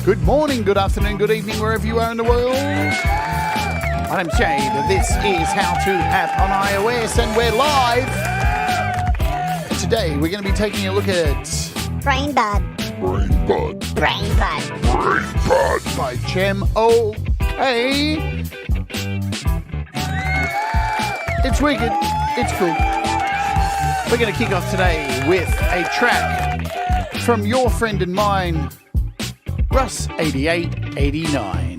Good morning, good afternoon, good evening, wherever you are in the world. My name's Jade. This is How To App on iOS, and we're live. Today, we're going to be taking a look at BrainBud. BrainBud. BrainBud. BrainBud. by Cem Olcay. It's wicked. It's cool. We're going to kick off today with a track from your friend and mine, Russ 8889.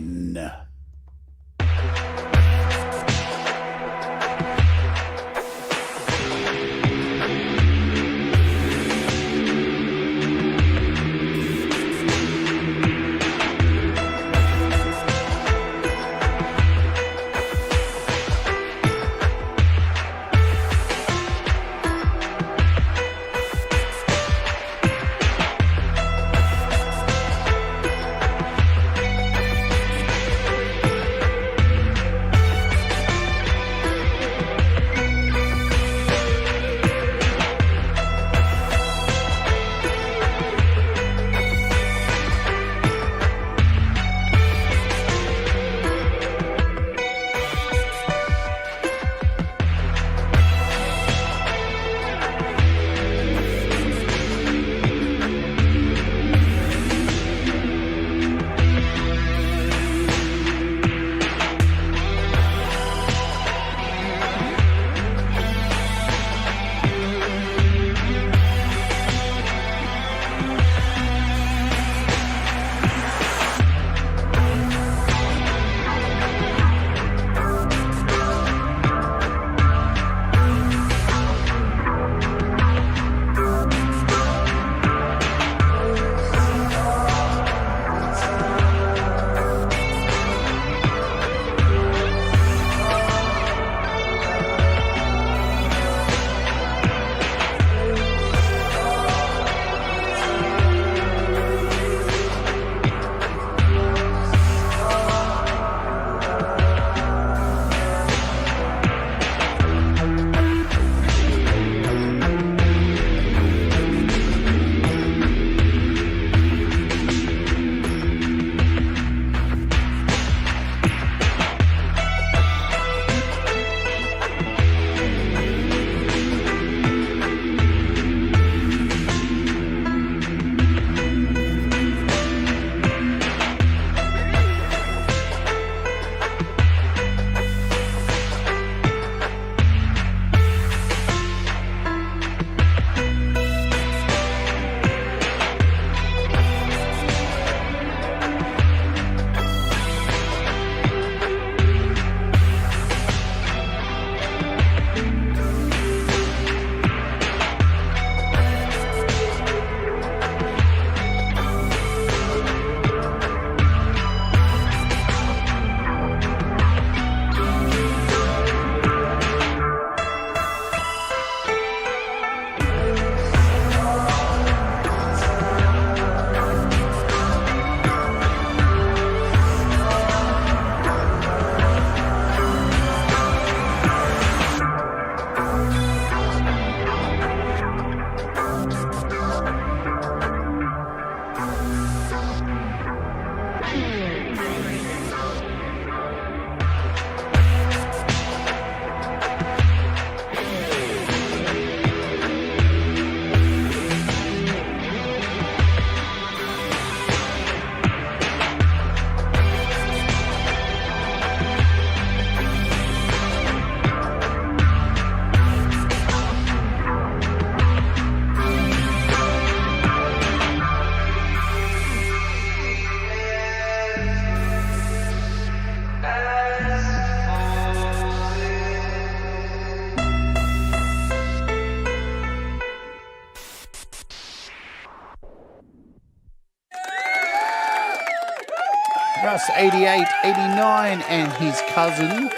Russ 8889 and his cousin.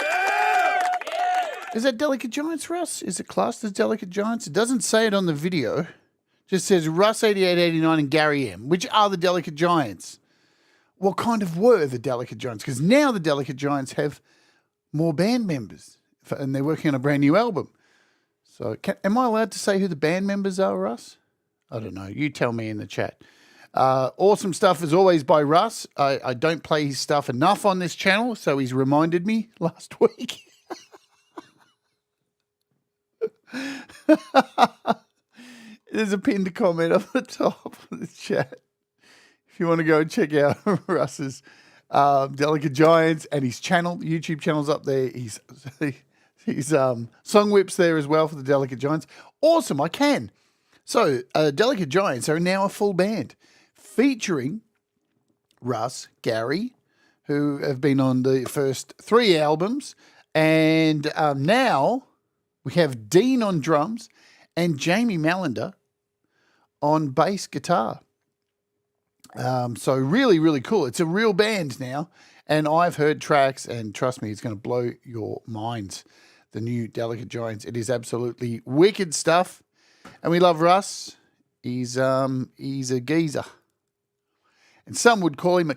Is that Delicate Giants, Russ? Is it classed as Delicate Giants? It doesn't say it on the video. It just says Russ 8889 and Gary M. Which are the Delicate Giants? What kind of were the Delicate Giants? Because now the Delicate Giants have more band members. and they're working on a brand new album. So am I allowed to say who the band members are, Russ? I don't know. You tell me in the chat. Awesome stuff as always by Russ. I don't play his stuff enough on this channel, so he's reminded me last week. There's a pinned comment on the top of the chat. If you want to go and check out Russ's Delicate Giants and his channel, YouTube channel's up there. He's song whips there as well for the Delicate Giants. Awesome, I can. So Delicate Giants are now a full band featuring Russ, Gary, who have been on the first 3 albums, and now we have Dean on drums and Jamie Mallender on bass guitar. So really, really cool. It's a real band now, and I've heard tracks, and trust me, it's going to blow your minds. The new Delicate Giants. It is absolutely wicked stuff, and we love Russ. He's a geezer, and some would call him a.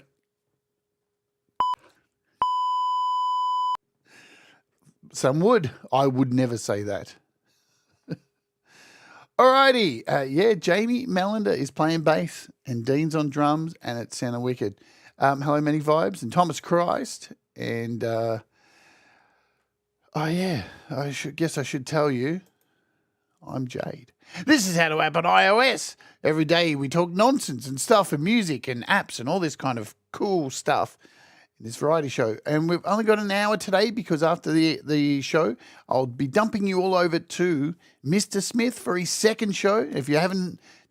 Some would. I would never say that. Alrighty. Yeah, Jamie Mallender is playing bass and Dean's on drums, and it sounded wicked. Hello, Many Vibes, and Thomas Christ. And, oh, yeah, I should tell you, I'm Jade. This is How to App on iOS. Every day we talk nonsense and stuff and music and apps and all this kind of cool stuff in this variety show. And we've only got an hour today because after the show, I'll be dumping you all over to Mr. Smith for his second show. If you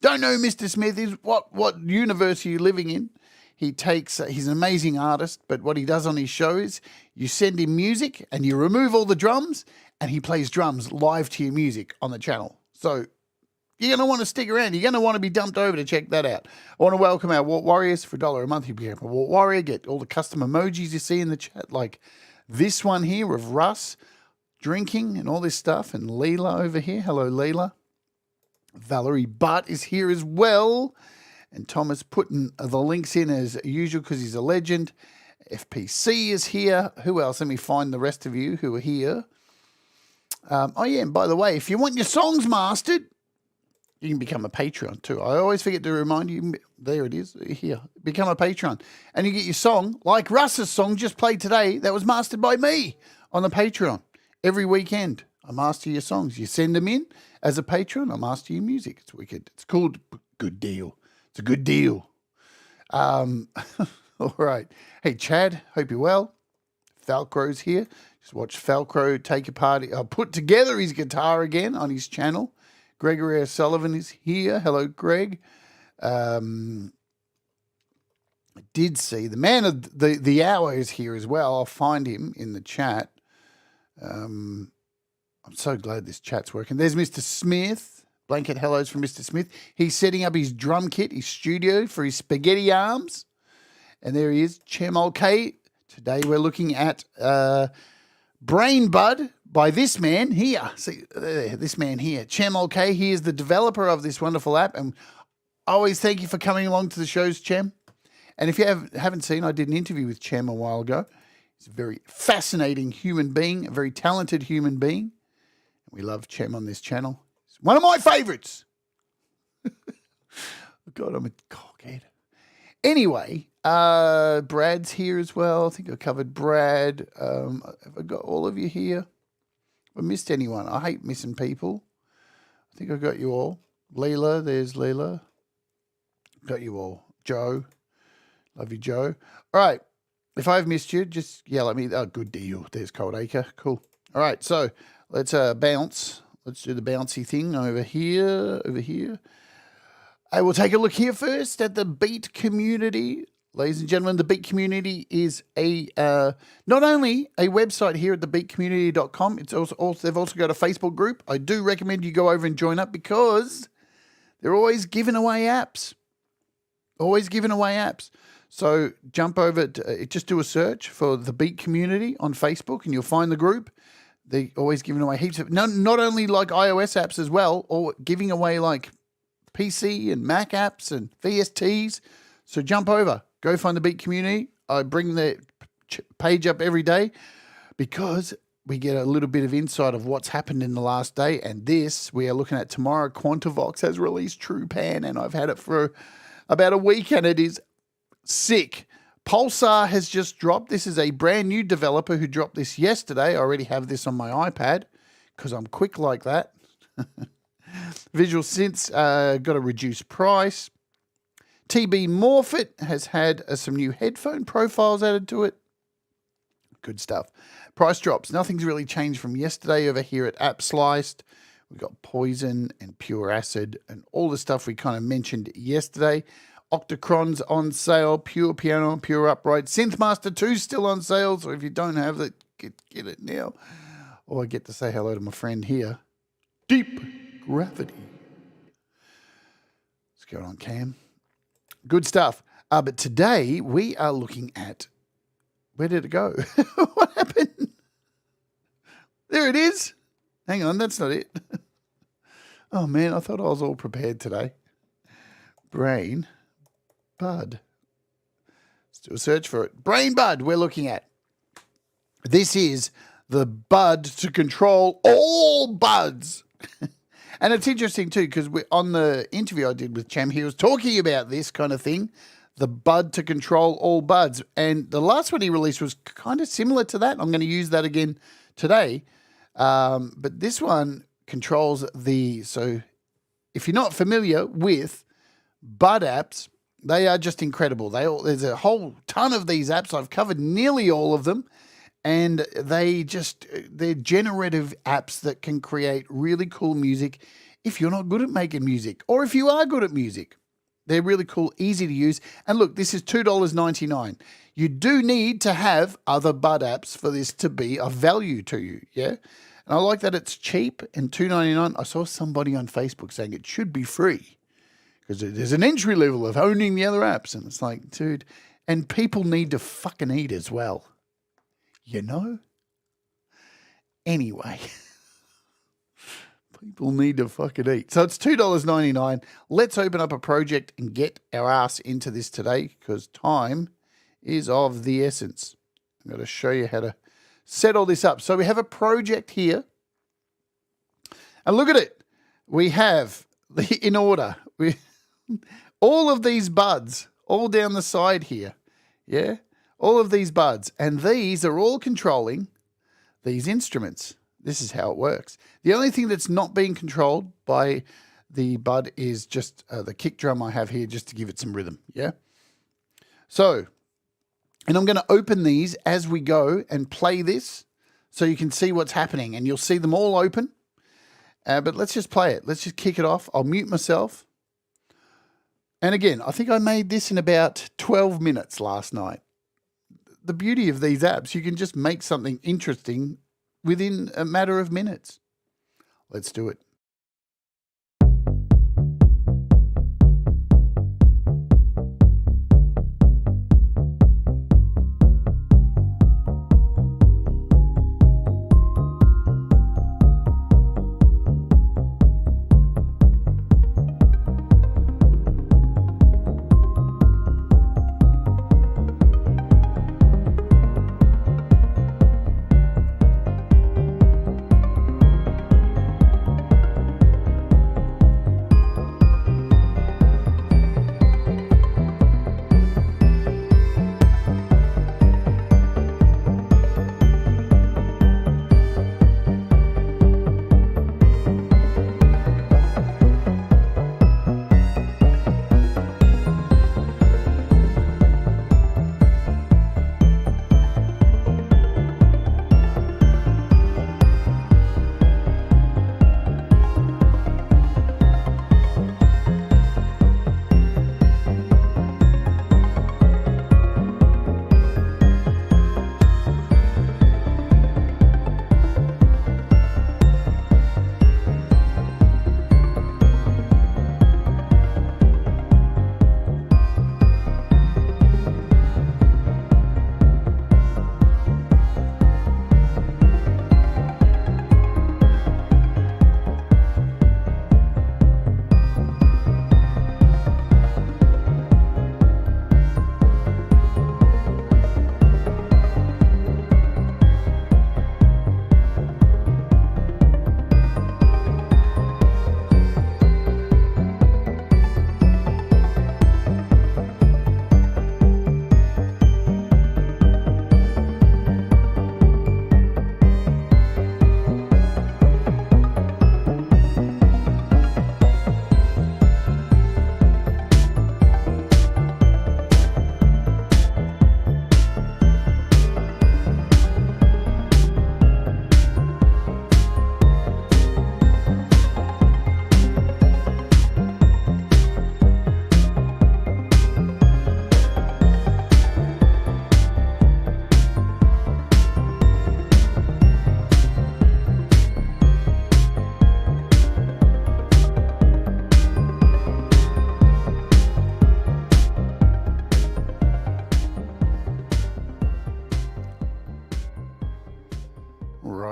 don't know who Mr. Smith is, what universe are you living in? He's an amazing artist, but what he does on his show is you send him music and you remove all the drums and he plays drums live to your music on the channel. So you're going to want to stick around. You're going to want to be dumped over to check that out. I want to welcome our Wart Warriors for $1 a month. You become a Wart Warrior, get all the custom emojis you see in the chat, like this one here of Russ drinking and all this stuff, and Leela over here. Hello, Leela. Valerie Butt is here as well. And Thomas putting the links in as usual because he's a legend. FPC is here. Who else? Let me find the rest of you who are here. Oh, yeah, and by the way, if you want your songs mastered, you can become a Patreon too. I always forget to remind you. There it is. Here. Become a Patreon. And you get your song, like Russ's song just played today, that was mastered by me on the Patreon. Every weekend, I master your songs. You send them in as a patron, I master your music. It's wicked. It's called Good Deal. It's a good deal. All right. Hey, Chad, hope you're well. Falcro's here. Just watch Falcro take apart, put together his guitar again on his channel. Gregory S11 is here. Hello, Greg. I did see the man of the hour is here as well. I'll find him in the chat. I'm so glad this chat's working. There's Mr. Smith. Blanket hellos from Mr. Smith. He's setting up his drum kit, his studio for his spaghetti arms. And there he is, Cem Olcay. Today we're looking at BrainBud by this man here. See, this man here, Cem Olcay. He is the developer of this wonderful app. And I always thank you for coming along to the shows, Cem. And if you haven't seen, I did an interview with Cem a while ago. He's a very fascinating human being, a very talented human being. We love Cem on this channel. He's one of my favorites. God, I'm a cockhead. Anyway, Brad's here as well. I think I covered Brad. Have I got all of you here? Have I missed anyone? I hate missing people. I think I got you all. Leela, there's Leela. Got you all. Joe. Love you, Joe. All right. If I've missed you, just yell at me. Oh, good deal. There's Cold Acre. Cool. All right. So let's bounce. Let's do the bouncy thing over here. Over here. I will take a look here first at the Beat community. Ladies and gentlemen, the Beat community is not only a website here at thebeatcommunity.com, it's also they've also got a Facebook group. I do recommend you go over and join up because they're always giving away apps. Always giving away apps. So jump over, just do a search for the Beat community on Facebook and you'll find the group. They're always giving away heaps of, not only like iOS apps as well, or giving away like PC and Mac apps and VSTs. So jump over, go find the Beat community. I bring the page up every day because we get a little bit of insight of what's happened in the last day. And this, we are looking at tomorrow. Quantavox has released True Pan, and I've had it for about a week, and it is sick. Pulsar has just dropped. This is a brand new developer who dropped this yesterday. I already have this on my iPad because I'm quick like that. Visual Synths got a reduced price. TB Morphit has had some new headphone profiles added to it. Good stuff. Price drops. Nothing's really changed from yesterday over here at App Sliced. We've got Poison and Pure Acid and all the stuff we kind of mentioned yesterday. Octocron's on sale. Pure Piano, Pure Upright. Synthmaster 2's still on sale, so if you don't have it, get it now. Or I get to say hello to my friend here. Deep Gravity. What's going on, Cam? Good stuff. But today we are looking at... Where did it go? What happened? There it is. Hang on, that's not it. Oh, man, I thought I was all prepared today. BrainBud. Let's do a search for it. BrainBud we're looking at. This is the bud to control all buds. And it's interesting, too, because on the interview I did with Cem, he was talking about this kind of thing, the bud to control all buds. And the last one he released was kind of similar to that. I'm going to use that again today. But this one controls so if you're not familiar with Bud apps, they are just incredible. There's a whole ton of these apps. I've covered nearly all of them. And they're generative apps that can create really cool music if you're not good at making music, or if you are good at music. They're really cool, easy to use. And look, this is $2.99. You do need to have other Bud apps for this to be of value to you, yeah? And I like that it's cheap and $2.99. I saw somebody on Facebook saying it should be free because there's an entry level of owning the other apps. And it's like, dude, and people need to fucking eat as well. You know? Anyway, people need to fucking eat. So it's $2.99. Let's open up a project and get our ass into this today because time is of the essence. I'm going to show you how to set all this up. So we have a project here. And look at it. We have, in order, all of these buds all down the side here. Yeah? All of these buds, and these are all controlling these instruments. This is how it works. The only thing that's not being controlled by the bud is just the kick drum I have here just to give it some rhythm, yeah? So, and I'm going to open these as we go and play this so you can see what's happening, and you'll see them all open. But let's just play it. Let's just kick it off. I'll mute myself. And again, I think I made this in about 12 minutes last night. The beauty of these apps, you can just make something interesting within a matter of minutes. Let's do it.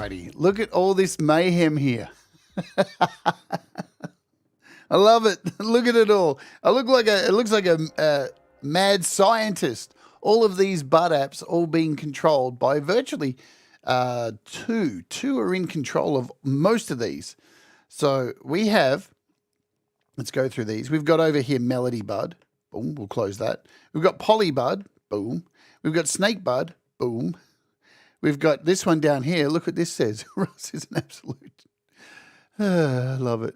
righty. Look at all this mayhem here. I love it. Look at it all. It looks like a mad scientist. All of these Bud apps all being controlled by virtually two. Two are in control of most of these. So we have, let's go through these. We've got over here MelodyBud. Boom, we'll close that. We've got PolyBud. Boom. We've got SnakeBud. Boom. We've got this one down here. Look what this says. Russ is an absolute. I love it.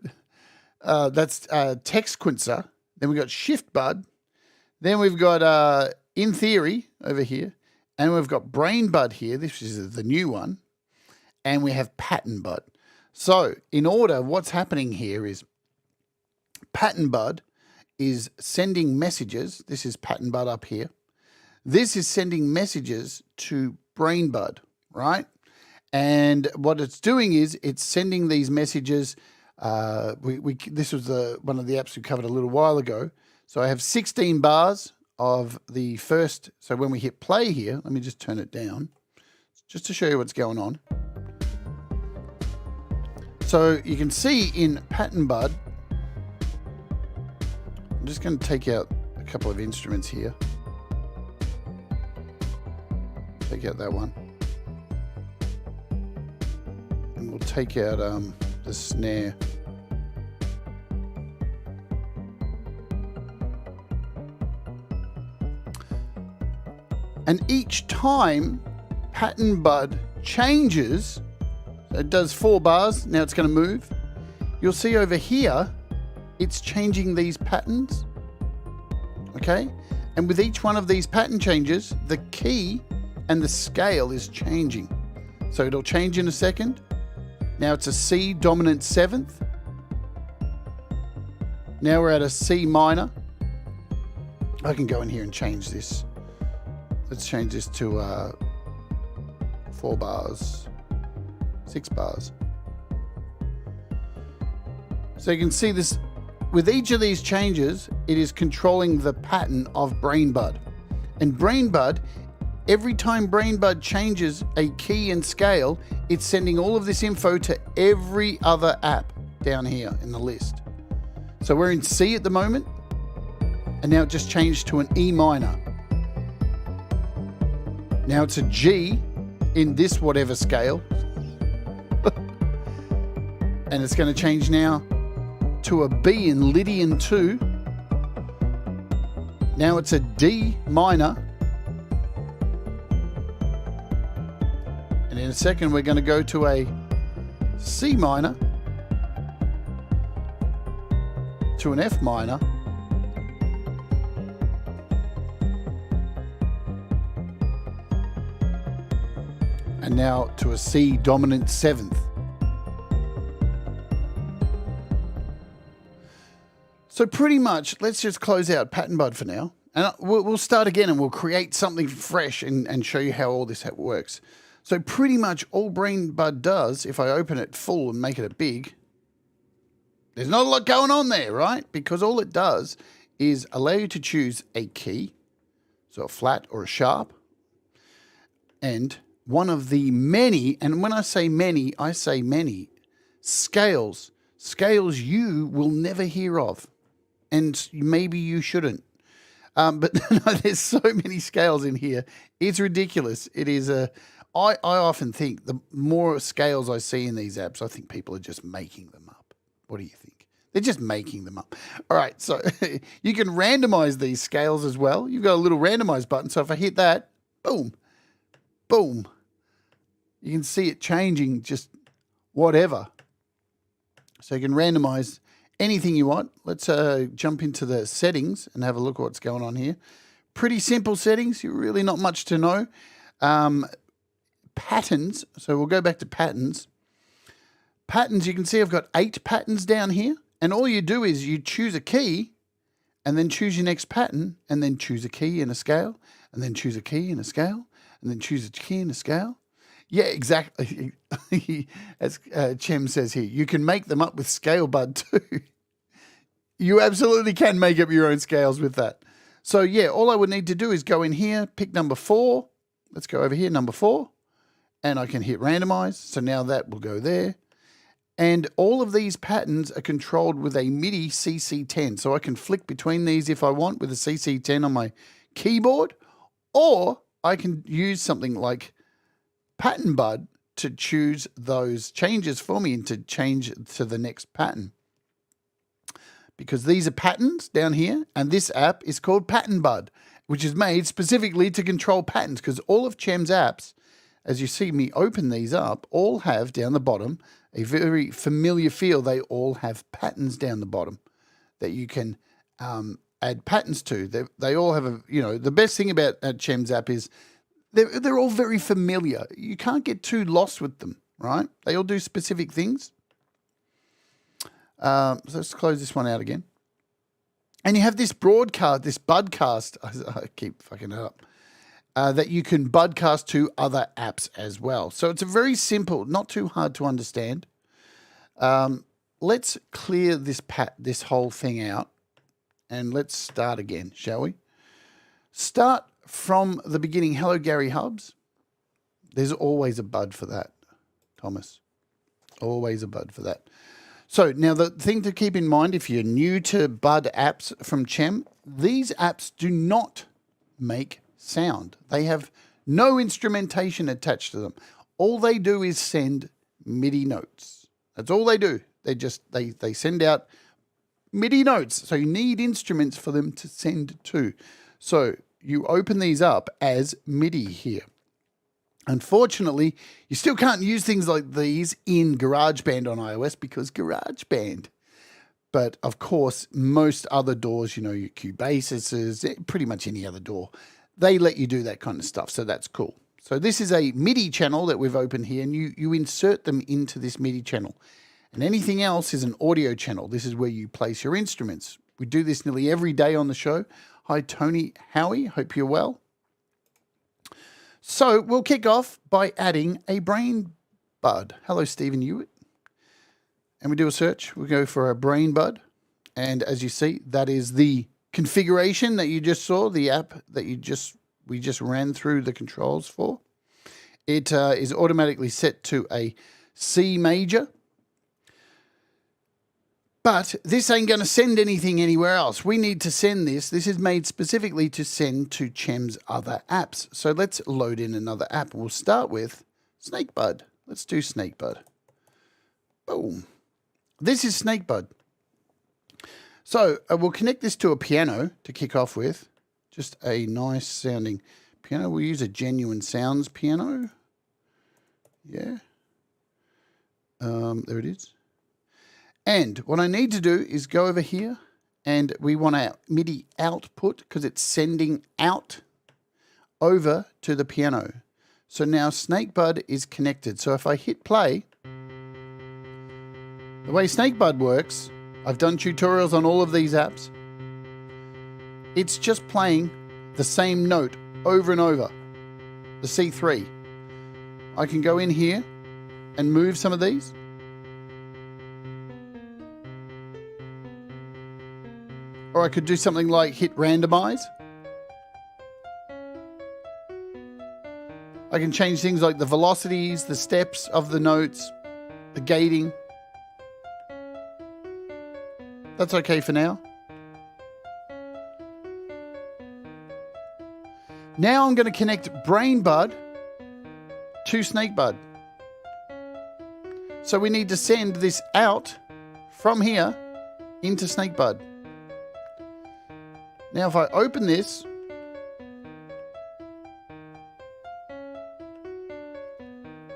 That's Textquencer. Then we've got ShiftBud. Then we've got In Theory over here. And we've got BrainBud here. This is the new one. And we have PatternBud. So in order, what's happening here is PatternBud is sending messages. This is PatternBud up here. This is sending messages to BrainBud, right? And what it's doing is it's sending these messages. This was one of the apps we covered a little while ago. So I have 16 bars of the first. So when we hit play here, let me just turn it down just to show you what's going on. So you can see in PatternBud, I'm just going to take out a couple of instruments here. Take out that one. And we'll take out the snare. And each time PatternBud changes, so it does 4 bars, now it's going to move. You'll see over here, it's changing these patterns, okay? And with each one of these pattern changes, the key and the scale is changing. So it'll change in a second. Now it's a C dominant 7th. Now we're at a C minor. I can go in here and change this. Let's change this to 4 bars, 6 bars. So you can see this, with each of these changes, it is controlling the pattern of BrainBud. And BrainBud, every time BrainBud changes a key and scale, it's sending all of this info to every other app down here in the list. So we're in C at the moment, and now it just changed to an E minor. Now it's a G in this whatever scale. And it's going to change now to a B in Lydian 2. Now it's a D minor. And in a second we're going to go to a C minor, to an F minor, and now to a C dominant 7th. So pretty much, let's just close out PatternBud for now. And we'll start again and we'll create something fresh and show you how all this works. So pretty much all BrainBud does, if I open it full and make it big, there's not a lot going on there, right? Because all it does is allow you to choose a key, so a flat or a sharp, and one of the many, and when I say many, scales you will never hear of. And maybe you shouldn't. But no, there's so many scales in here. It's ridiculous. It is I often think the more scales I see in these apps, I think people are just making them up. What do you think? They're just making them up. All right, so you can randomize these scales as well. You've got a little randomize button. So if I hit that, boom, boom. You can see it changing just whatever. So you can randomize anything you want. Let's jump into the settings and have a look at what's going on here. Pretty simple settings. You're really not much to know. Patterns. So we'll go back to patterns. Patterns, you can see I've got 8 patterns down here. And all you do is you choose a key and then choose your next pattern and then choose a key and a scale and then choose a key and a scale and then choose a key and a scale. Yeah, exactly. As Cem says here, you can make them up with ScaleBud too. You absolutely can make up your own scales with that. So yeah, all I would need to do is go in here, pick number 4. Let's go over here, number 4. and I can hit randomize. So now that will go there. And all of these patterns are controlled with a MIDI CC10. So I can flick between these if I want with a CC10 on my keyboard, or I can use something like PatternBud to choose those changes for me and to change to the next pattern. Because these are patterns down here, and this app is called PatternBud, which is made specifically to control patterns, because all of Cem's apps, as you see me open these up, all have down the bottom a very familiar feel. They all have patterns down the bottom that you can add patterns to. They all have a, the best thing about Cem's app is they're all very familiar. You can't get too lost with them, right? They all do specific things. So let's close this one out again. And you have this broadcast, this Budcast, I keep fucking it up, that you can Budcast to other apps as well. So it's a very simple, not too hard to understand. Let's clear this whole thing out, and let's start again, shall we? Start from the beginning. Hello, Gary Hubbs. There's always a bud for that, Thomas. Always a bud for that. So now the thing to keep in mind, if you're new to Bud apps from Cem, these apps do not make sound. They have no instrumentation attached to them. All they do is send MIDI notes. That's all they do. They send out MIDI notes. So you need instruments for them to send to. So you open these up as MIDI here. Unfortunately, you still can't use things like these in GarageBand on iOS because GarageBand. But of course, most other doors, your Cubases, pretty much any other door, they let you do that kind of stuff. So that's cool. So this is a MIDI channel that we've opened here, and you insert them into this MIDI channel. And anything else is an audio channel. This is where you place your instruments. We do this nearly every day on the show. Hi, Tony Howie. Hope you're well. So we'll kick off by adding a BrainBud. Hello, Stephen Hewitt. And we do a search. We go for a BrainBud. And as you see, that is the configuration that you just saw, the app that we just ran through the controls for. It is automatically set to a C major. But this ain't going to send anything anywhere else. We need to send this. This is made specifically to send to Cem's other apps. So let's load in another app. We'll start with SnakeBud. Let's do SnakeBud. Boom. This is SnakeBud. So we'll connect this to a piano to kick off with. Just a nice sounding piano. We'll use a Genuine Sounds piano. Yeah. There it is. And what I need to do is go over here, and we want our MIDI output because it's sending out over to the piano. So now SnakeBud is connected. So if I hit play, the way SnakeBud works, I've done tutorials on all of these apps. It's just playing the same note over and over, the C3. I can go in here and move some of these. Or I could do something like hit randomize. I can change things like the velocities, the steps of the notes, the gating. That's okay for now. Now I'm going to connect BrainBud to SnakeBud. So we need to send this out from here into SnakeBud. Now if I open this,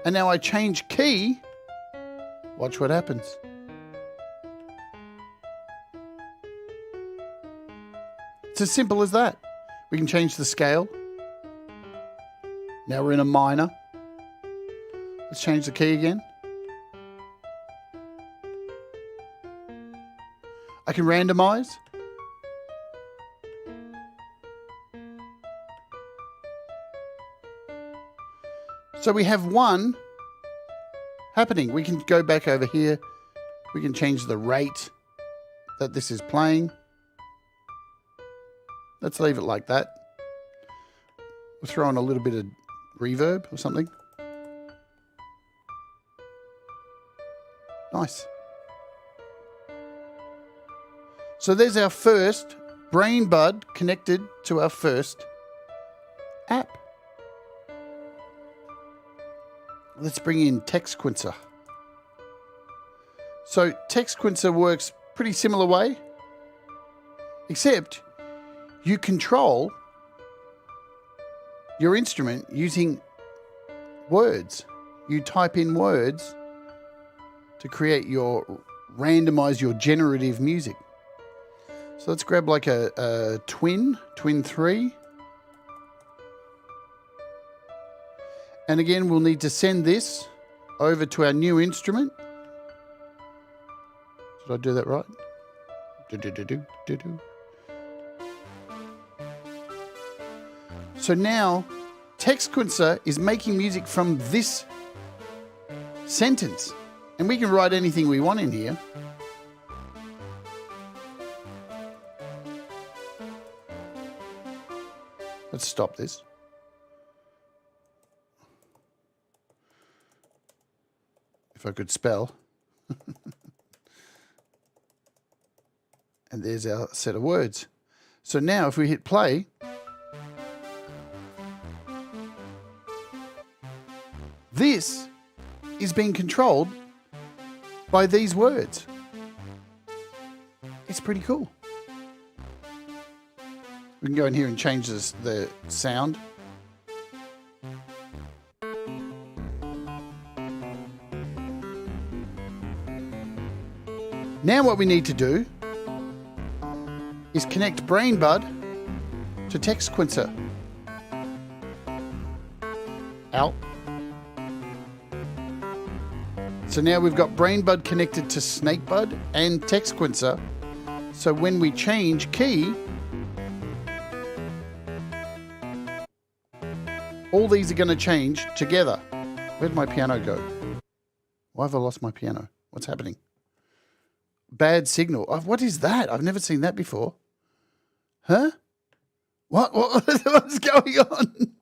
and now I change key, watch what happens. It's as simple as that. We can change the scale. Now we're in a minor. Let's change the key again. I can randomize. So we have one happening. We can go back over here. We can change the rate that this is playing. Let's leave it like that. We'll throw on a little bit of reverb or something. Nice. So there's our first BrainBud connected to our first app. Let's bring in Textquencer. So Textquencer works pretty similar way, except you control your instrument using words. You type in words to create randomize your generative music. So let's grab like a twin 3. And again, we'll need to send this over to our new instrument. Did I do that right? So now Textquencer is making music from this sentence. And we can write anything we want in here. Let's stop this. If I could spell. And there's our set of words. So now if we hit play, this is being controlled by these words. It's pretty cool. We can go in here and change the sound. Now what we need to do is connect BrainBud to Textquencer. Out. So now we've got BrainBud connected to SnakeBud and Textquencer. So when we change key, all these are going to change together. Where'd my piano go? Why have I lost my piano? What's happening? Bad signal. Oh, what is that? I've never seen that before. Huh? What's going on?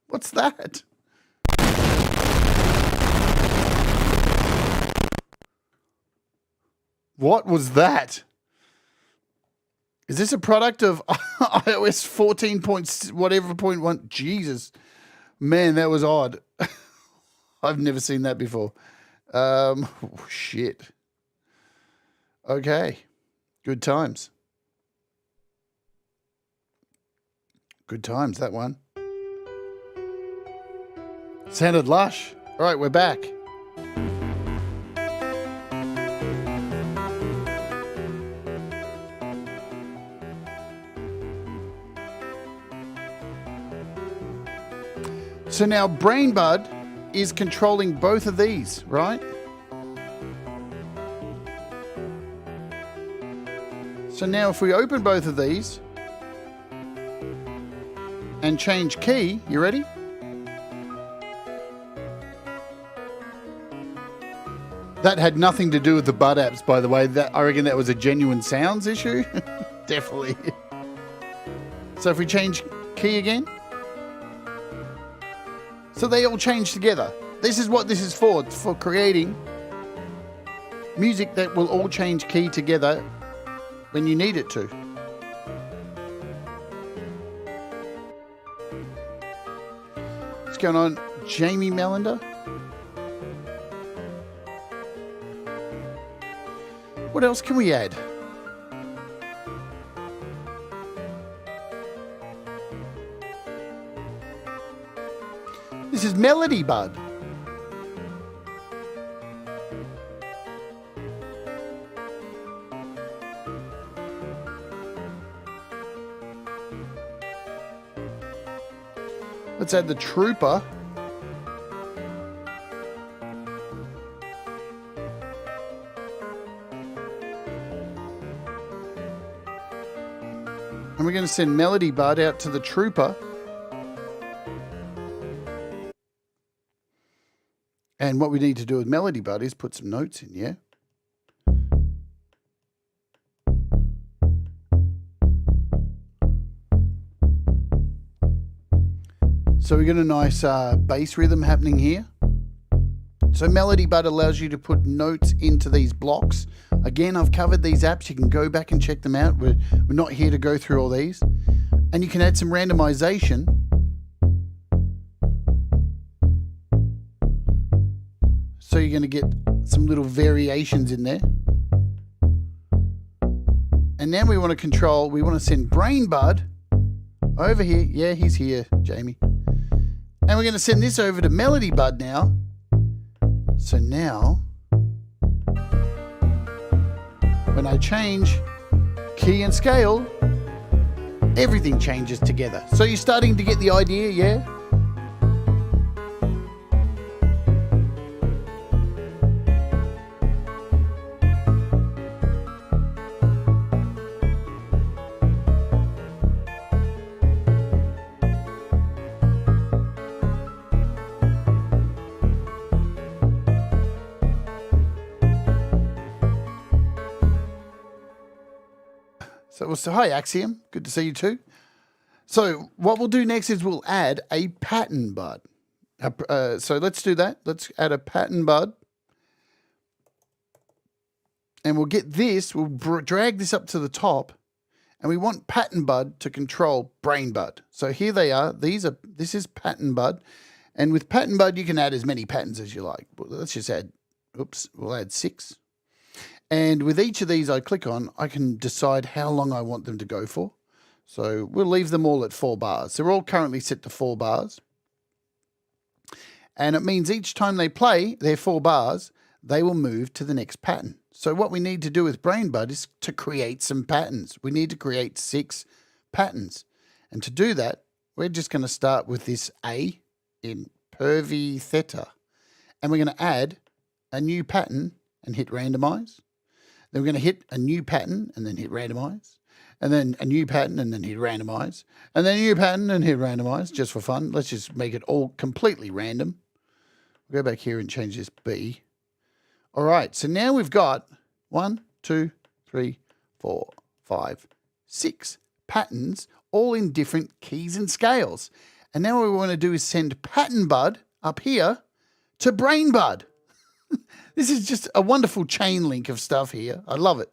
What's that? What was that? Is this a product of iOS 14 whatever point one? Jesus, man, that was odd. I've never seen that before. Shit. Okay, good times. Good times, that one. Sounded lush. All right, we're back. So now BrainBud is controlling both of these, right? So now if we open both of these and change key, you ready? That had nothing to do with the Bud apps, by the way. I reckon that was a genuine sounds issue. Definitely. So if we change key again. So they all change together. This is what this is for. It's for creating music that will all change key together when you need it to. What's going on, Jamie Melander? What else can we add? This is MelodyBud. Let's add the Trooper. And we're going to send MelodyBud out to the Trooper. And what we need to do with MelodyBud is put some notes in, yeah? So we got a nice bass rhythm happening here. So MelodyBud allows you to put notes into these blocks. Again, I've covered these apps. You can go back and check them out. We're not here to go through all these. And you can add some randomization. So you're going to get some little variations in there. And now we want to control, we want to send BrainBud over here. Yeah, he's here, Jamie. And we're going to send this over to MelodyBud now. So now, when I change key and scale, everything changes together. So you're starting to get the idea, yeah? So we'll say, hi, Axiom. Good to see you too. So what we'll do next is we'll add a pattern bud. So let's do that. Let's add a pattern bud. And we'll get this, we'll drag this up to the top. And we want pattern bud to control BrainBud. So here they are. This is pattern bud. And with pattern bud, you can add as many patterns as you like. But let's just add, we'll add 6. And with each of these I click on, I can decide how long I want them to go for. So we'll leave them all at 4 bars. They're all currently set to 4 bars. And it means each time they play their 4 bars, they will move to the next pattern. So what we need to do with BrainBud is to create some patterns. We need to create 6 patterns. And to do that, we're just going to start with this A in pervy theta. And we're going to add a new pattern and hit randomize. Then we're going to hit a new pattern and then hit randomize. And then a new pattern and then hit randomize. And then a new pattern and hit randomize, just for fun. Let's just make it all completely random. We'll go back here and change this B. All right, so now we've got 1, 2, 3, 4, 5, 6 patterns, all in different keys and scales. And now what we want to do is send pattern bud up here to BrainBud. This is just a wonderful chain link of stuff here. I love it.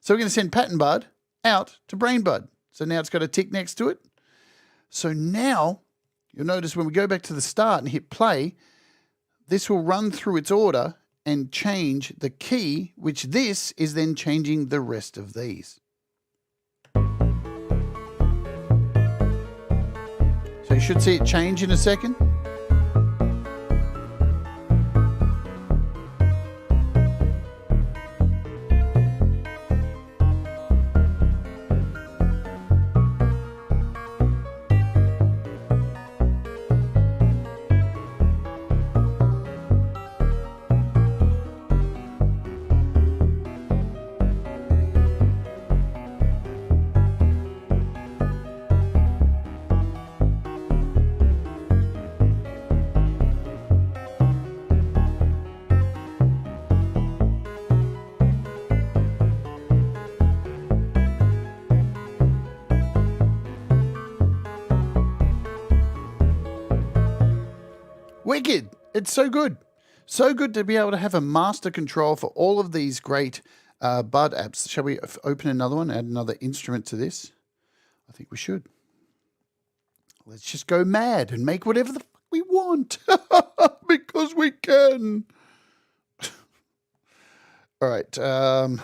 So we're going to send pattern bud out to BrainBud. So now it's got a tick next to it. So now you'll notice when we go back to the start and hit play, this will run through its order and change the key, which this is then changing the rest of these. So you should see it change in a second. Wicked. It's so good. So good to be able to have a master control for all of these great Bud apps. Shall we open another one, add another instrument to this? I think we should. Let's just go mad and make whatever the fuck we want. Because we can. All right. Now,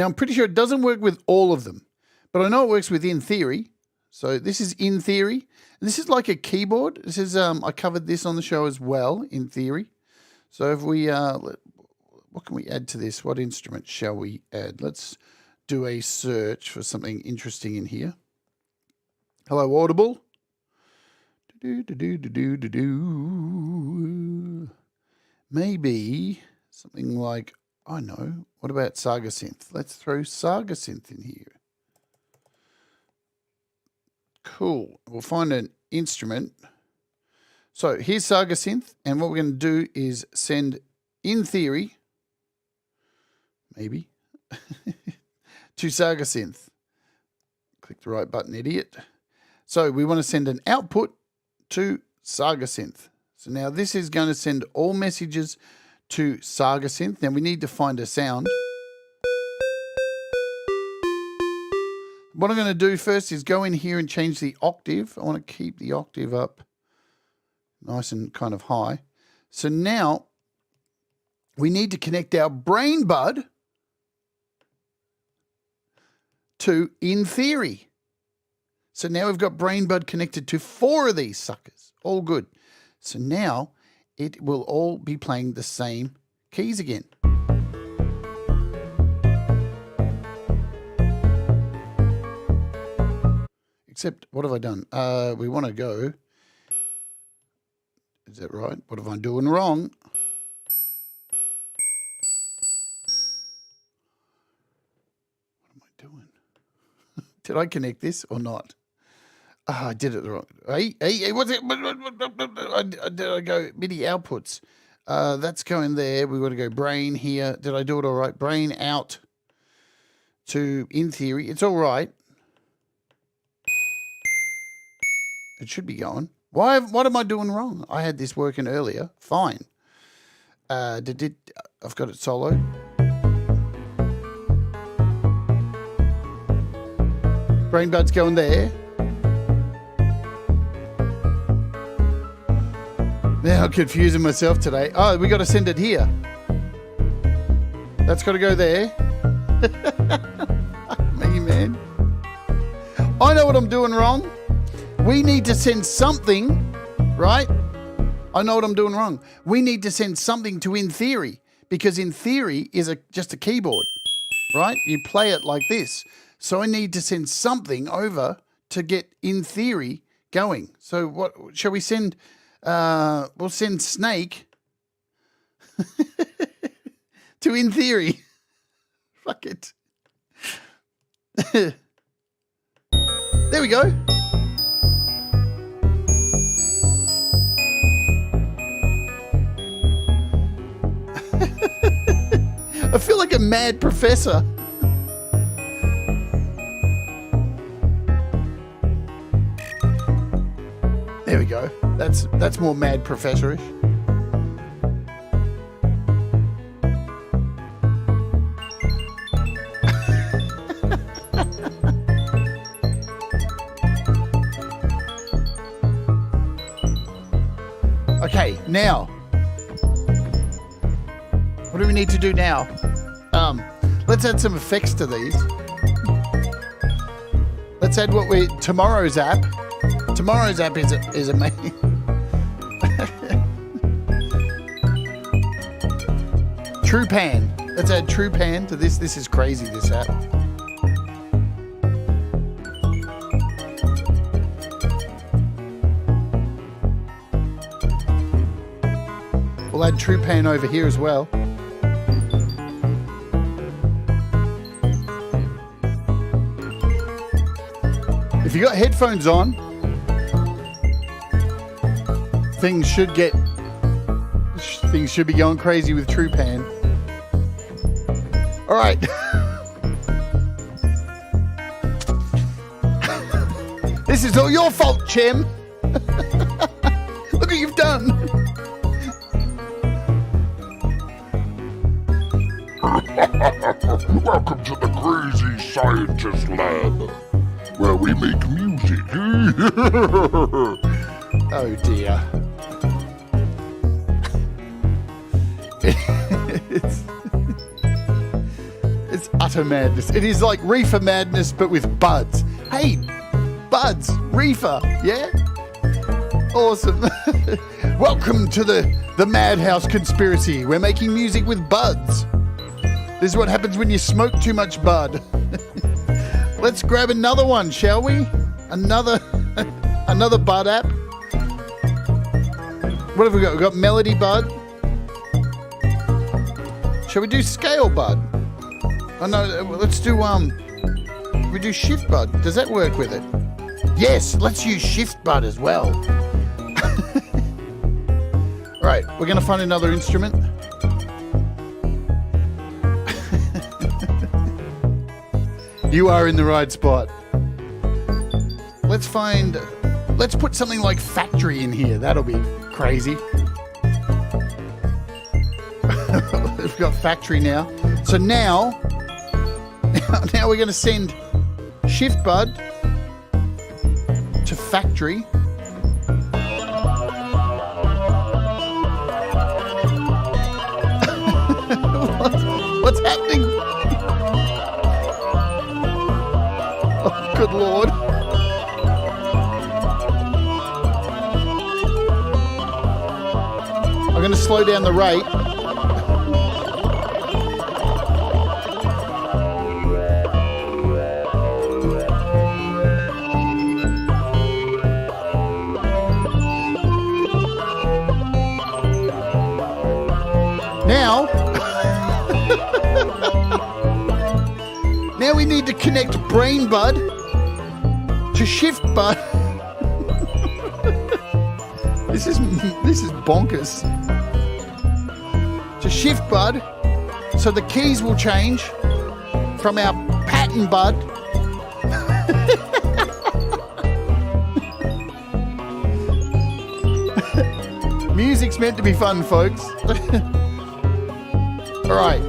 I'm pretty sure it doesn't work with all of them. But I know it works with In Theory. So this is In Theory. And this is like a keyboard. This is I covered this on the show as well, In Theory. So if we what can we add to this? What instrument shall we add? Let's do a search for something interesting in here. Hello, Audible. Maybe something like, I know, what about Saga Synth? Let's throw Saga Synth in here. Cool. We'll find an instrument. So here's Saga Synth, and what we're going to do is send In Theory, maybe, to Saga Synth. Click the right button, idiot. So we want to send an output to Saga Synth. So now this is going to send all messages to Saga Synth. Now we need to find a sound. What I'm going to do first is go in here and change the octave. I want to keep the octave up nice and kind of high. So now we need to connect our BrainBud to In Theory. So now we've got BrainBud connected to 4 of these suckers. All good. So now it will all be playing the same keys again. Except, what have I done? We want to go. Is that right? What am I doing wrong? What am I doing? Did I connect this or not? I did it wrong. Hey, what's it? Did I go MIDI outputs? That's going there. We want to go brain here. Did I do it all right? Brain out to In Theory. It's all right. It should be going. What am I doing wrong? I had this working earlier. Fine. I've got it solo. BrainBud's going there. Now I'm confusing myself today. Oh, we got to send it here. That's got to go there. Me, man. I know what I'm doing wrong. We need to send something, right? I know what I'm doing wrong. We need to send something to In Theory, because In Theory is just a keyboard, right? You play it like this. So I need to send something over to get In Theory going. So what shall we send? We'll send Snake to In Theory. Fuck it. There we go. I feel like a mad professor. There we go. That's more mad professorish. Okay, now. What do we need to do now? Let's add some effects to these. Let's add tomorrow's app. Tomorrow's app is amazing. True Pan. Let's add True Pan to this. This is crazy, this app. We'll add True Pan over here as well. If you got headphones on, things should be going crazy with True Pan. All right. This is all your fault, Cem. Look what you've done. Welcome to the Crazy Scientist Lab, where we make music. Oh dear. It's utter madness. It is like reefer madness, but with buds. Hey, buds, reefer, yeah? Awesome. Welcome to the Madhouse Conspiracy. We're making music with buds. This is what happens when you smoke too much bud. Let's grab another one, shall we? Another bud app. What have we got? We've got MelodyBud. Shall we do ScaleBud? Oh no, let's do we do ShiftBud. Does that work with it? Yes, let's use ShiftBud as well. Right, we're gonna find another instrument. You are in the right spot. Let's find Let's put something like factory in here. That'll be crazy. We've got factory now. So now we're going to send ShiftBud to factory. What's happening? Oh, good Lord. I'm going to slow down the rate. Now we need to connect BrainBud to ShiftBud. This is bonkers. To ShiftBud, so the keys will change from our pattern bud music's meant to be fun, folks. All right,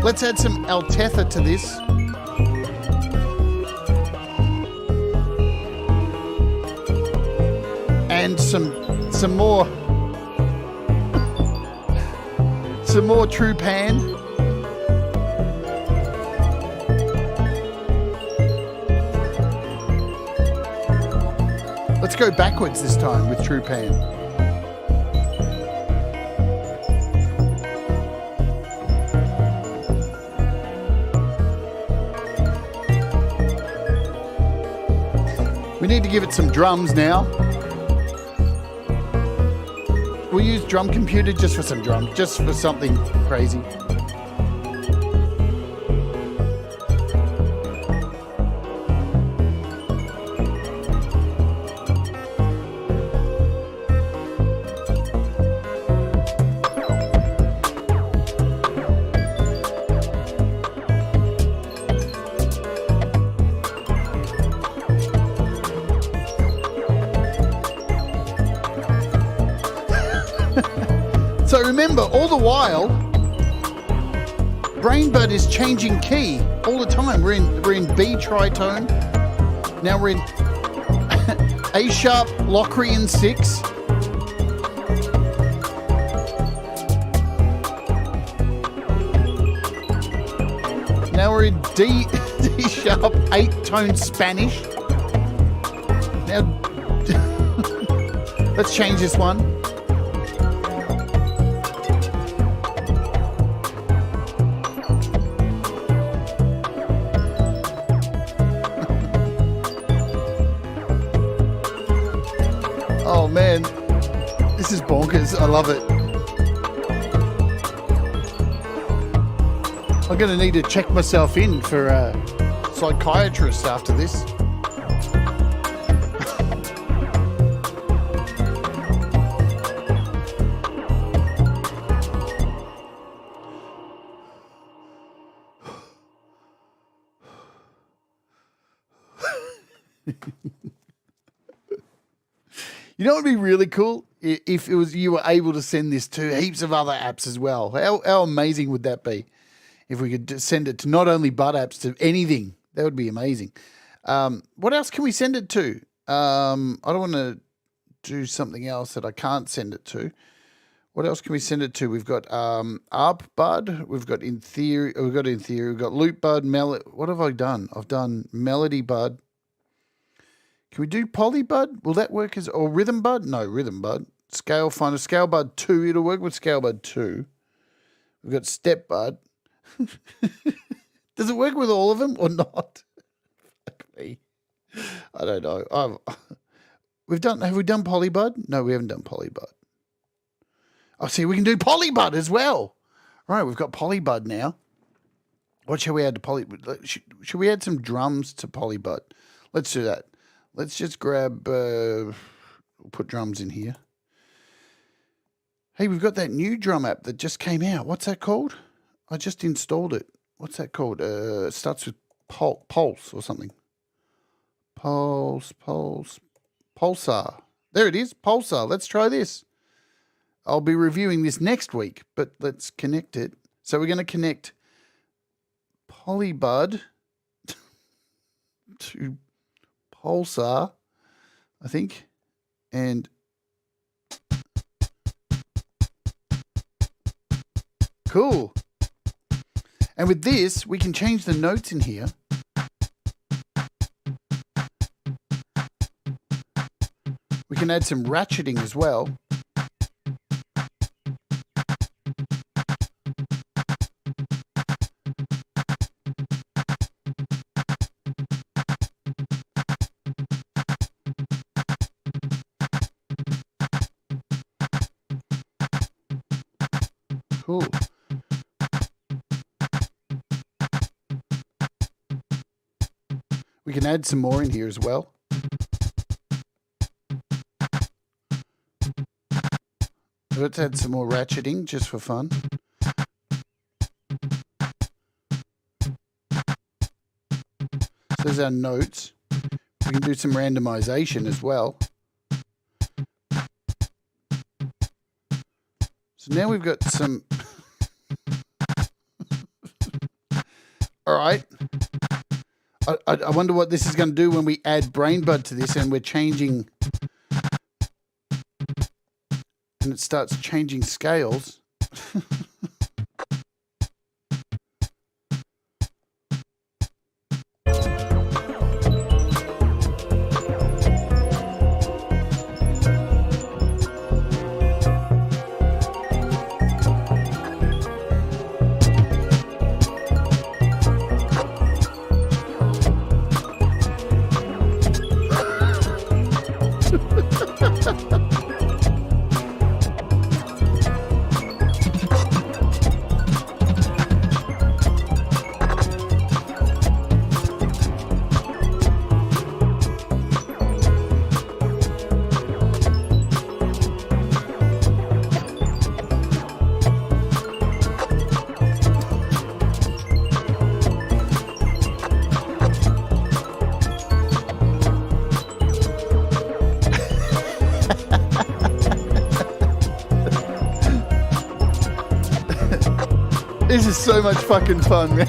let's add some Altetha to this. And some more true pan. Let's go backwards this time with true pan. We need to give it some drums now. We'll use drum computer just for some drums, just for something crazy. So remember, all the while, BrainBud is changing key all the time. We're in B tritone. Now we're in A sharp Locrian 6. Now we're in D sharp 8-tone Spanish. Now let's change this one. Oh man, this is bonkers. I love it. I'm going to need to check myself in for a psychiatrist after this. You know what would be really cool? If it was you were able to send this to heaps of other apps as well. How amazing would that be? If we could send it to not only Bud apps, to anything. That would be amazing. What else can we send it to? I don't want to do something else that I can't send it to. What else can we send it to? We've got ARP-Bud. We've got in theory. We've got LoopBud. What have I done? I've done MelodyBud. Can we do PolyBud? Will that work as, or RhythmBud? No, RhythmBud. ScaleBud 2. It'll work with ScaleBud 2. We've got StepBud. Does it work with all of them or not? Fuck me. I don't know. Have we done PolyBud? No, we haven't done PolyBud. Oh, see, we can do PolyBud as well. All right, we've got PolyBud now. What shall we add to PolyBud? Should we add some drums to PolyBud? Let's do that. Let's just grab, we'll put drums in here. Hey, we've got that new drum app that just came out. What's that called? I just installed it. What's that called? It starts with Pulse or something. Pulse. Pulsar. There it is, Pulsar. Let's try this. I'll be reviewing this next week, but let's connect it. So we're going to connect PolyBud to Pulsar, I think, and cool. And with this, we can change the notes in here. We can add some ratcheting as well. Cool. We can add some more in here as well. Let's add some more ratcheting just for fun. So there's our notes. We can do some randomization as well. So now we've got some... All right. I wonder what this is going to do when we add BrainBud to this and we're changing... and it starts changing scales. This is so much fucking fun, man.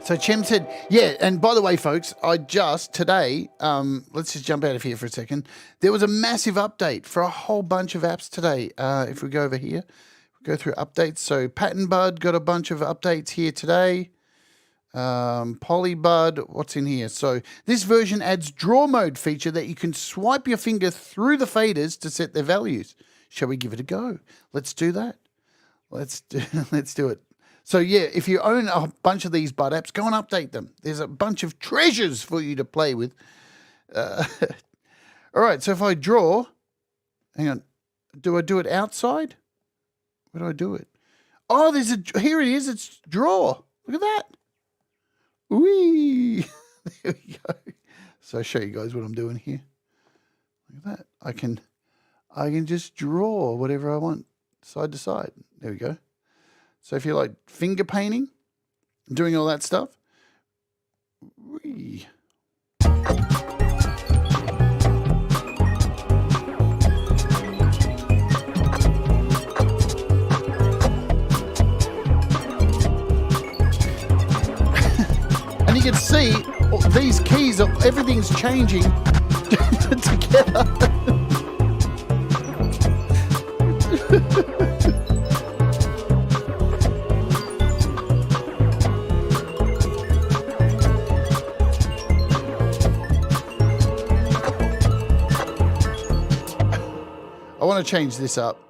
So Cem said, yeah, and by the way, folks, I just today, let's just jump out of here for a second. There was a massive update for a whole bunch of apps today. If we go over here, we go through updates. So PolyBud got a bunch of updates here today. PolyBud, what's in here? So this version adds draw mode feature that you can swipe your finger through the faders to set their values. Shall we give it a go? Let's do that. Let's do it. So yeah, if you own a bunch of these Bud apps, go and update them. There's a bunch of treasures for you to play with. All right, so if I draw, hang on, do I do it outside? Where do I do it? Oh, here it is. It's draw. Look at that. Whee! There we go. So I'll show you guys what I'm doing here. Look at that. I can just draw whatever I want side to side. There we go. So if you like finger painting, doing all that stuff, whee. And you can see these keys, everything's changing together. I want to change this up.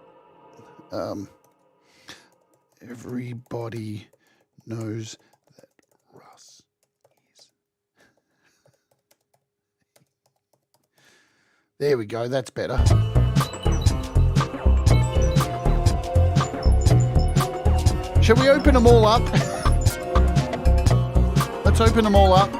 Everybody knows that Russ is. There we go. That's better. Shall we open them all up? Let's open them all up.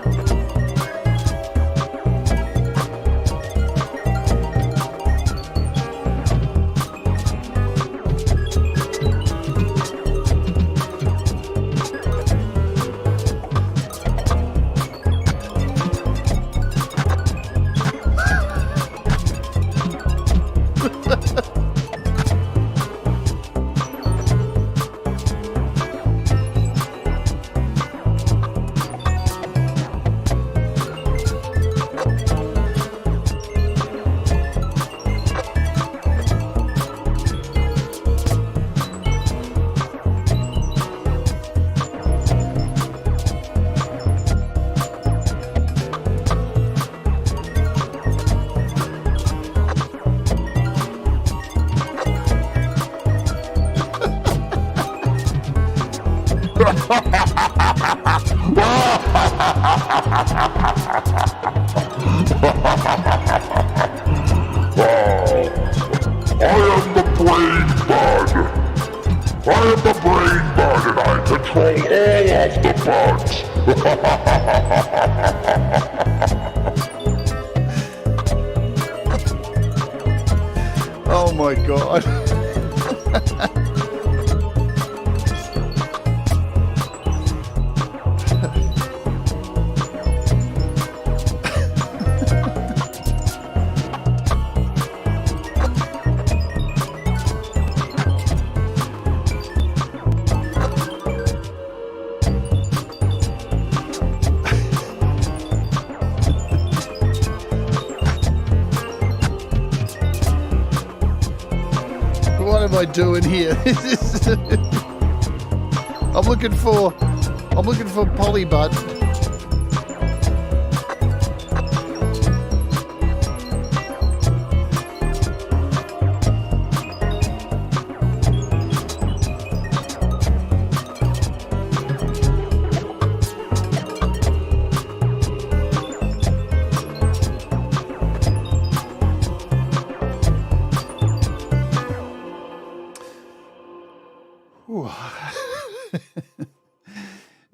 am the BrainBud. I am the BrainBud and I control all of the buds. Oh my God. What am I doing here? I'm looking for PolyBud.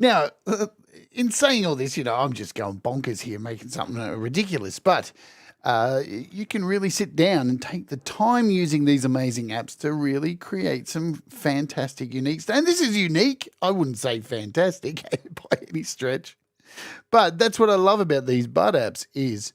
Now, in saying all this, I'm just going bonkers here, making something ridiculous, but you can really sit down and take the time using these amazing apps to really create some fantastic, unique stuff. And this is unique. I wouldn't say fantastic by any stretch, but that's what I love about these Bud apps is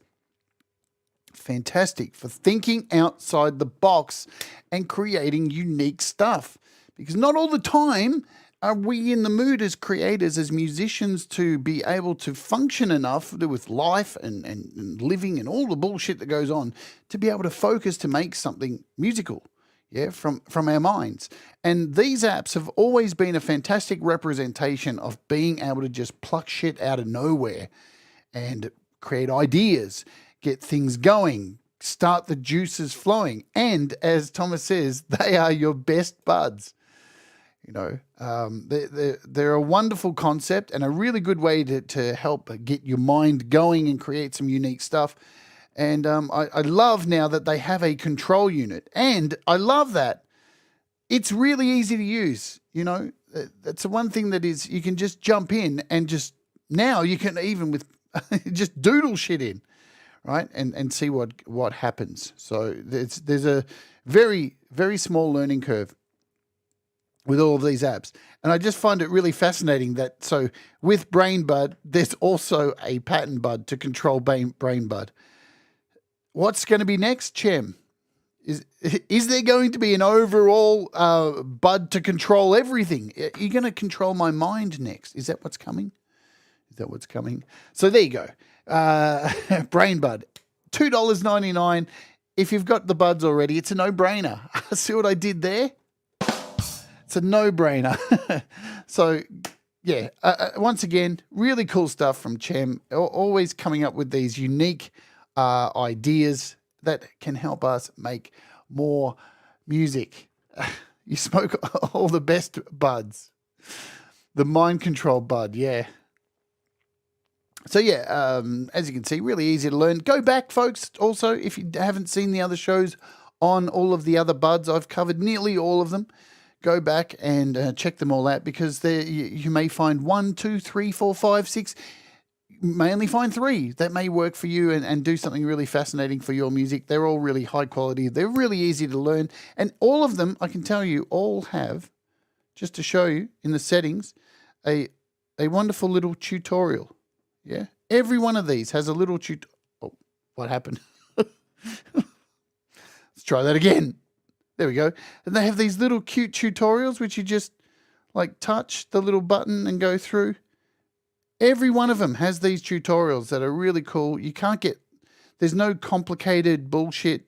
fantastic for thinking outside the box and creating unique stuff. Because not all the time are we in the mood as creators, as musicians, to be able to function enough with life and living and all the bullshit that goes on to be able to focus to make something musical, from our minds. And these apps have always been a fantastic representation of being able to just pluck shit out of nowhere and create ideas, get things going, start the juices flowing. And as Thomas says, they are your best buds. They're a wonderful concept and a really good way to help get your mind going and create some unique stuff. And I love now that they have a control unit. And I love that it's really easy to use. That's the one thing that is you can just jump in and just now you can even with just doodle shit in, right? And see what happens. So there's a very, very small learning curve with all of these apps. And I just find it really fascinating that, so with BrainBud, there's also a pattern bud to control BrainBud. What's going to be next, Cem? Is there going to be an overall bud to control everything? Are you going to control my mind next? Is that what's coming? So there you go. BrainBud, $2.99. If you've got the buds already, it's a no-brainer. See what I did there? It's a no-brainer. So, yeah, once again, really cool stuff from Cem. Always coming up with these unique ideas that can help us make more music. You smoke all the best buds. The mind control bud, yeah. So, yeah, as you can see, really easy to learn. Go back, folks, also, if you haven't seen the other shows on all of the other buds. I've covered nearly all of them. Go back and check them all out because you may find 1, 2, 3, 4, 5, 6. You may only find 3 that may work for you and do something really fascinating for your music. They're all really high quality. They're really easy to learn. And all of them, I can tell you, all have, just to show you in the settings, a wonderful little tutorial. Yeah, every one of these has a little Oh, what happened? Let's try that again. There we go. And they have these little cute tutorials which you just like touch the little button and go through. Every one of them has these tutorials that are really cool. There's no complicated bullshit.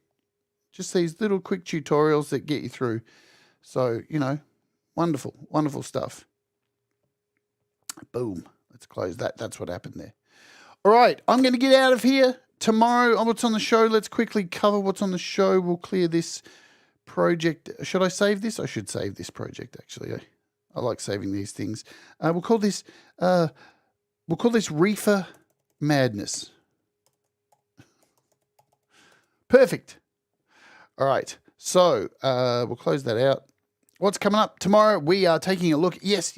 Just these little quick tutorials that get you through. So, wonderful, wonderful stuff. Boom. Let's close that. That's what happened there. All right. I'm going to get out of here. Tomorrow, what's on the show? Let's quickly cover what's on the show. We'll clear this project. Should I save this? I should save this project, actually. I like saving these things. We'll call this Reefer Madness. Perfect. All right. So we'll close that out. What's coming up tomorrow? We are taking a look, yes,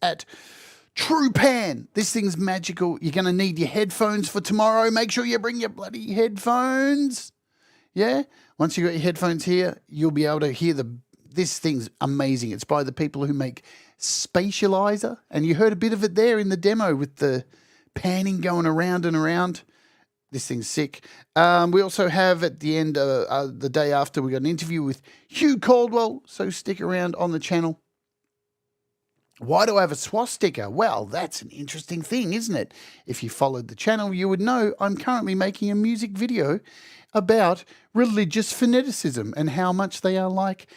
at True Pan. This thing's magical. You're going to need your headphones for tomorrow. Make sure you bring your bloody headphones. Yeah? Once you've got your headphones here, you'll be able to hear this thing's amazing. It's by the people who make Spatializer. And you heard a bit of it there in the demo with the panning going around and around. This thing's sick. We also have at the end, the day after, we got an interview with Hugh Caldwell. So stick around on the channel. Why do I have a swastika? Well, that's an interesting thing, isn't it? If you followed the channel, you would know I'm currently making a music video about religious fanaticism and how much they are like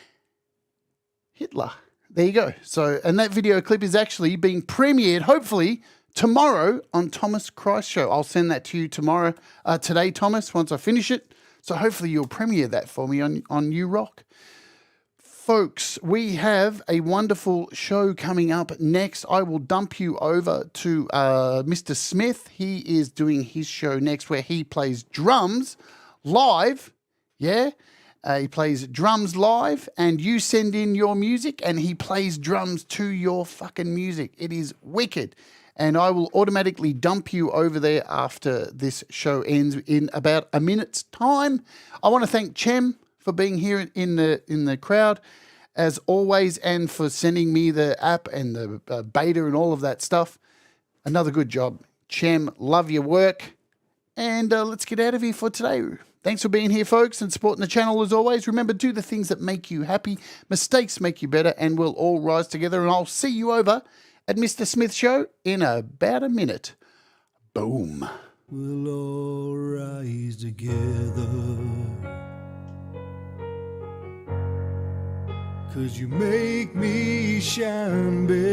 Hitler. There you go. So, and that video clip is actually being premiered, hopefully, tomorrow on Thomas Christ Show. I'll send that to you tomorrow, today, Thomas, once I finish it. So hopefully you'll premiere that for me on New Rock. Folks, we have a wonderful show coming up next. I will dump you over to Mr. Smith. He is doing his show next where he plays drums live. Yeah? He plays drums live and you send in your music and he plays drums to your fucking music. It is wicked. And I will automatically dump you over there after this show ends in about a minute's time. I want to thank Cem for being here in the crowd, as always, and for sending me the app and the beta and all of that stuff. Another good job. Cem, love your work. And let's get out of here for today. Thanks for being here, folks, and supporting the channel as always. Remember, do the things that make you happy. Mistakes make you better, and we'll all rise together. And I'll see you over at Mr. Smith's show in about a minute. Boom. We'll all rise together, 'cause you make me shine, baby.